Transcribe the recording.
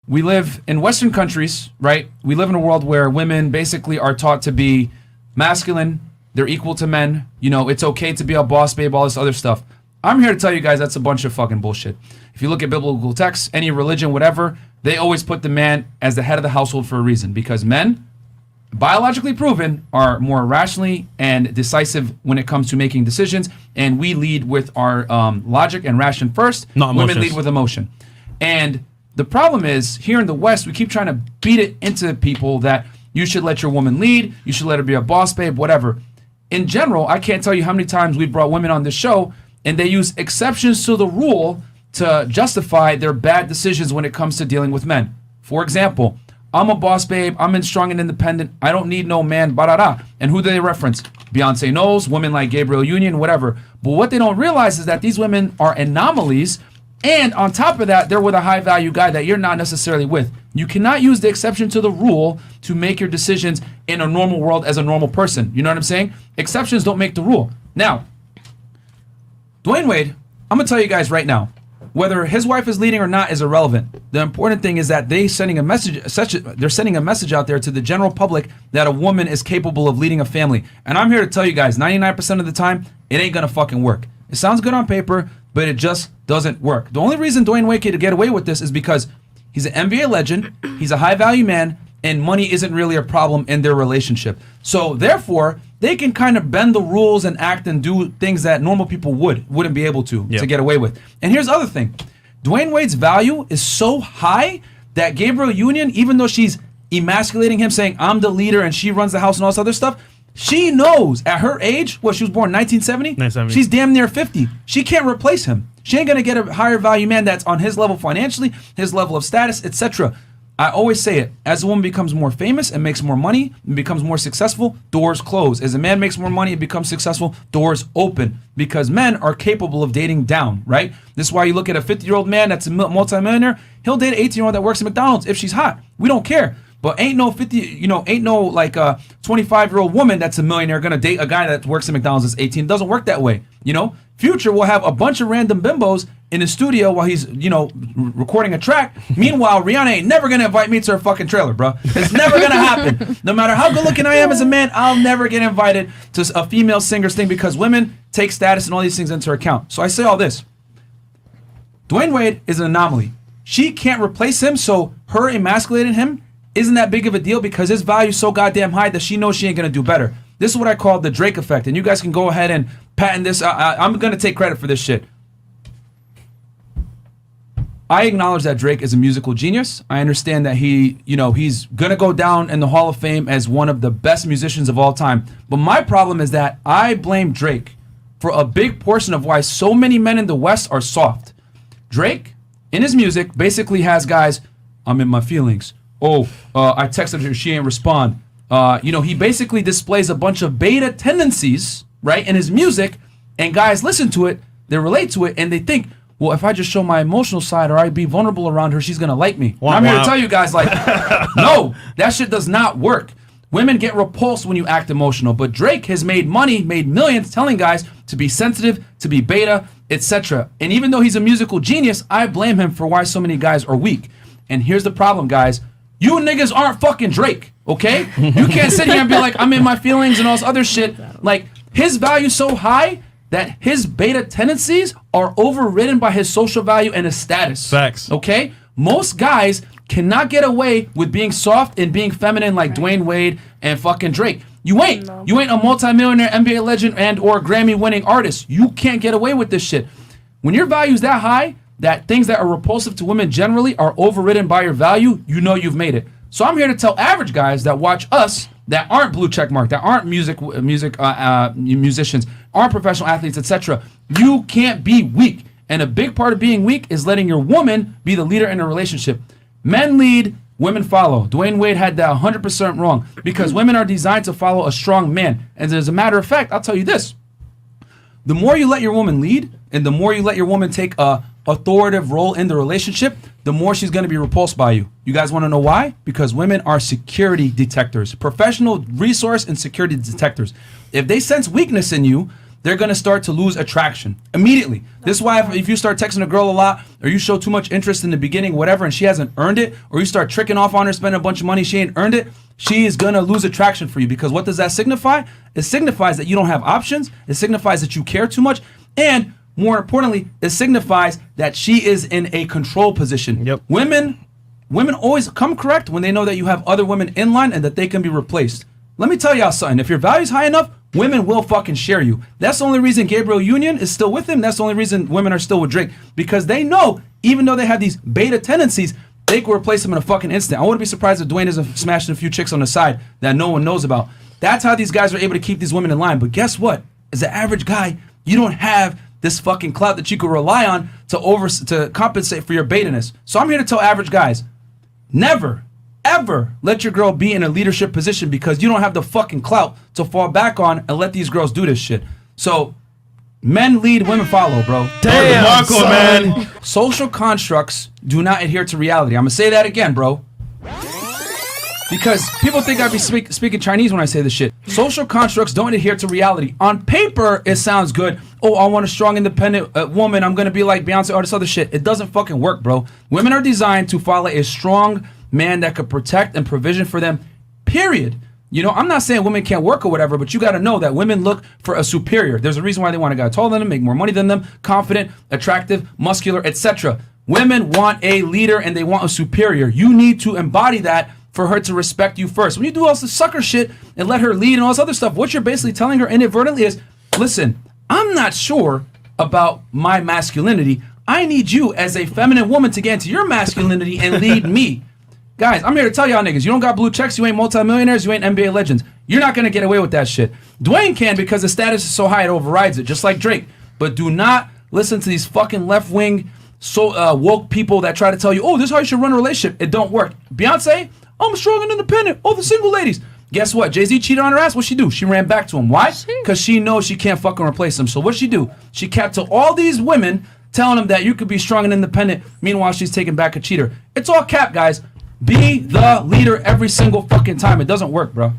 we live in Western countries, right? We live in a world where women basically are taught to be masculine. They're equal to men. You know, it's okay to be a boss babe, all this other stuff. I'm here to tell you guys that's a bunch of fucking bullshit. If you look at biblical texts, any religion, whatever, they always put the man as the head of the household for a reason. Because men, biologically proven, are more rationally and decisive when it comes to making decisions. And we lead with our logic and ration first. Not emotions. Women lead with emotion. And the problem is, here in the West, we keep trying to beat it into people that you should let your woman lead, you should let her be a boss babe, whatever. In general, I can't tell you how many times we've brought women on this show and they use exceptions to the rule to justify their bad decisions when it comes to dealing with men. For example, I'm a boss babe, I'm strong and independent, I don't need no man, ba-da-da. And who do they reference? Beyonce knows, women like Gabrielle Union, whatever. But what they don't realize is that these women are anomalies. And on top of that, they're with a high-value guy that you're not necessarily with. You cannot use the exception to the rule to make your decisions in a normal world as a normal person. You know what I'm saying? Exceptions don't make the rule. Now, Dwayne Wade, I'm going to tell you guys right now, whether his wife is leading or not is irrelevant. The important thing is that they're sending a message out there to the general public that a woman is capable of leading a family. And I'm here to tell you guys, 99% of the time, it ain't going to fucking work. It sounds good on paper, but it just doesn't work. The only reason Dwayne Wade could get away with this is because he's an NBA legend, he's a high-value man, and money isn't really a problem in their relationship. So therefore, they can kind of bend the rules and act and do things that normal people wouldn't be able to get away with. And here's the other thing. Dwayne Wade's value is so high that Gabrielle Union, even though she's emasculating him, saying, I'm the leader and she runs the house and all this other stuff, she knows at her age, she was born in 1970? She's damn near 50. She can't replace him. She ain't going to get a higher value man that's on his level financially, his level of status, etc. I always say it, as a woman becomes more famous and makes more money and becomes more successful, doors close. As a man makes more money and becomes successful, doors open. Because men are capable of dating down, right? This is why you look at a 50-year-old man that's a multimillionaire, he'll date an 18-year-old that works at McDonald's if she's hot. We don't care. But ain't no 25-year-old woman that's a millionaire gonna date a guy that works at McDonald's that's 18. It doesn't work that way, you know? Future will have a bunch of random bimbos in his studio while he's, recording a track. Meanwhile, Rihanna ain't never gonna invite me to her fucking trailer, bro. It's never gonna happen. No matter how good looking I am as a man, I'll never get invited to a female singer's thing because women take status and all these things into account. So I say all this. Dwayne Wade is an anomaly. She can't replace him, so her emasculating him isn't that big of a deal because his value is so goddamn high that she knows she ain't gonna do better. This is what I call the Drake effect, and you guys can go ahead and patent this. I'm gonna take credit for this shit. I acknowledge that Drake is a musical genius. I understand that he's gonna go down in the Hall of Fame as one of the best musicians of all time. But my problem is that I blame Drake for a big portion of why so many men in the West are soft. Drake, in his music, basically has guys, I'm in my feelings. I texted her, she ain't respond. He basically displays a bunch of beta tendencies, right, in his music, and guys listen to it, they relate to it, and they think, well, if I just show my emotional side or I be vulnerable around her, she's gonna like me. I'm here to tell you guys, no, that shit does not work. Women get repulsed when you act emotional, but Drake has made millions telling guys to be sensitive, to be beta, etc. And even though he's a musical genius, I blame him for why so many guys are weak. And here's the problem, guys. You niggas aren't fucking Drake, okay? You can't sit here and be like, I'm in my feelings and all this other shit. Like, his value's so high that his beta tendencies are overridden by his social value and his status. Facts. Okay? Most guys cannot get away with being soft and being feminine like Dwayne Wade and fucking Drake. You ain't. No. You ain't a multimillionaire NBA legend and or Grammy-winning artist. You can't get away with this shit. When your value's that high, that things that are repulsive to women generally are overridden by your value, you know you've made it. So I'm here to tell average guys that watch us that aren't blue check mark, that aren't musicians, aren't professional athletes, etc. You can't be weak. And a big part of being weak is letting your woman be the leader in a relationship. Men lead, women follow. Dwayne Wade had that 100% wrong because women are designed to follow a strong man. And as a matter of fact, I'll tell you this. The more you let your woman lead and the more you let your woman take a authoritative role in the relationship, the more she's going to be repulsed by you. You guys want to know why? Because women are security detectors, professional resource and security detectors. If they sense weakness in you, they're going to start to lose attraction immediately. This is why if you start texting a girl a lot, or you show too much interest in the beginning, whatever, and she hasn't earned it, or you start tricking off on her, spending a bunch of money, she ain't earned it, she is going to lose attraction for you. Because what does that signify? It signifies that you don't have options. It signifies that you care too much. And more importantly, it signifies that she is in a control position. Yep. Women always come correct when they know that you have other women in line and that they can be replaced. Let me tell y'all something. If your value's high enough, women will fucking share you. That's the only reason Gabriel Union is still with him. That's the only reason women are still with Drake. Because they know, even though they have these beta tendencies, they can replace him in a fucking instant. I wouldn't be surprised if Dwayne isn't smashing a few chicks on the side that no one knows about. That's how these guys are able to keep these women in line. But guess what? As an average guy, you don't have this fucking clout that you can rely on to compensate for your beta-ness. So I'm here to tell average guys, never, ever let your girl be in a leadership position, because you don't have the fucking clout to fall back on and let these girls do this shit. So men lead, women follow, bro. Damn, Marco, man. Social constructs do not adhere to reality. I'm gonna say that again, bro. Because people think I be speaking Chinese when I say this shit. Social constructs don't adhere to reality. On paper, it sounds good. Oh, I want a strong, independent woman. I'm going to be like Beyonce, all this other shit. It doesn't fucking work, bro. Women are designed to follow a strong man that could protect and provision for them, period. You know, I'm not saying women can't work or whatever, but you got to know that women look for a superior. There's a reason why they want a guy taller than them, make more money than them, confident, attractive, muscular, etc. Women want a leader and they want a superior. You need to embody that for her to respect you first. When you do all this sucker shit and let her lead and all this other stuff, what you're basically telling her inadvertently is, listen, I'm not sure about my masculinity. I need you as a feminine woman to get into your masculinity and lead me. Guys, I'm here to tell y'all niggas, you don't got blue checks, you ain't multimillionaires, you ain't NBA legends. You're not going to get away with that shit. Dwayne can, because his status is so high it overrides it, just like Drake. But do not listen to these fucking left-wing, woke people that try to tell you, oh, this is how you should run a relationship. It don't work. Beyonce, I'm strong and independent. Oh, the single ladies. Guess what? Jay-Z cheated on her ass. What'd she do? She ran back to him. Why? Because she knows she can't fucking replace him. So what'd she do? She kept to all these women telling them that you could be strong and independent. Meanwhile, she's taking back a cheater. It's all cap, guys. Be the leader every single fucking time. It doesn't work, bro.